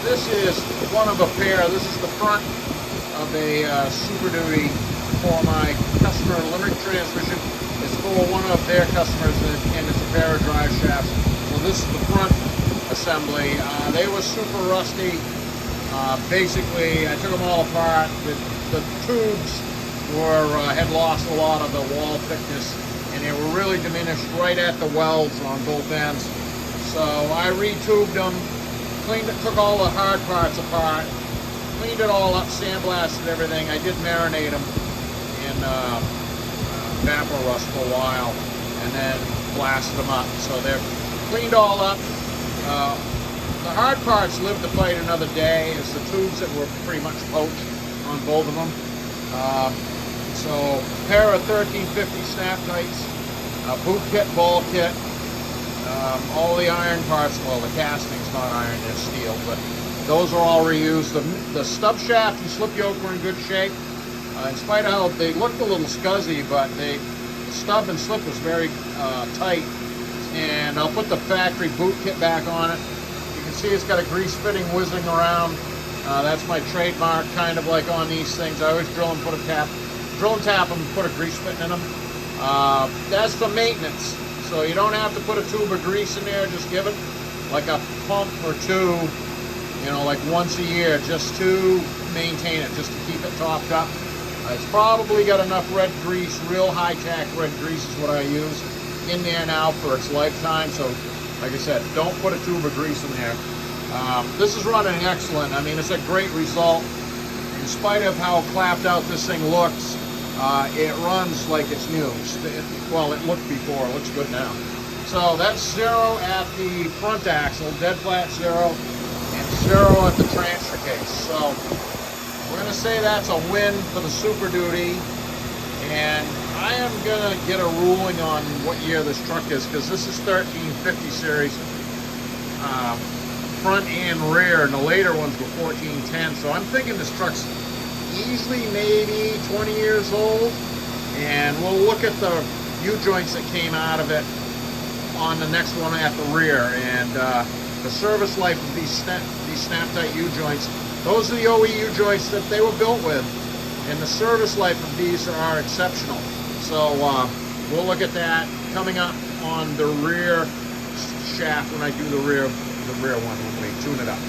This is one of a pair. This is the front of a Super Duty for my customer. Limerick Transmission is for one of their customers, and it's a pair of drive shafts. So this is the front assembly. They were super rusty. Basically, I took them all apart. The tubes had lost a lot of the wall thickness, and they were really diminished right at the welds on both ends. So I retubed them, cleaned it, took all the hard parts apart, cleaned it all up, sandblasted everything. I did marinate them in Vapor Rust for a while, and then blasted them up. So they're cleaned all up. The hard parts lived to fight another day. It's the tubes that were pretty much poached on both of them. So a pair of 1350 snap tights, boot kit, ball kit, all the iron parts, well, the casting's not iron, they're steel, but those are all reused. The stub shaft and slip yoke were in good shape. In spite of how they looked a little scuzzy, but the stub and slip was very tight. And I'll put the factory boot kit back on it. You can see it's got a grease fitting whizzing around. That's my trademark, kind of like on these things. I always drill and tap them, put a grease fitting in them. That's for maintenance. So you don't have to put a tube of grease in there, just give it like a pump or two, you know, like once a year, just to maintain it, just to keep it topped up. It's probably got enough red grease, real high-tack red grease is what I use, in there now for its lifetime. So, like I said, don't put a tube of grease in there. This is running excellent. I mean, it's a great result. In spite of how clapped out this thing looks, it runs like it's new. Well, it looked before. It looks good now. So that's zero at the front axle, dead flat zero, and zero at the transfer case. So we're going to say that's a win for the Super Duty. And I am going to get a ruling on what year this truck is, because this is 1350 series, front and rear, and the later ones were 1410. So I'm thinking this truck's easily maybe 20 years old, and we'll look at the U-joints that came out of it on the next one at the rear, and the service life of these snap-tight U-joints. Those are the OE U-joints that they were built with, and the service life of these are exceptional. So we'll look at that coming up on the rear shaft when I do the rear one when we tune it up.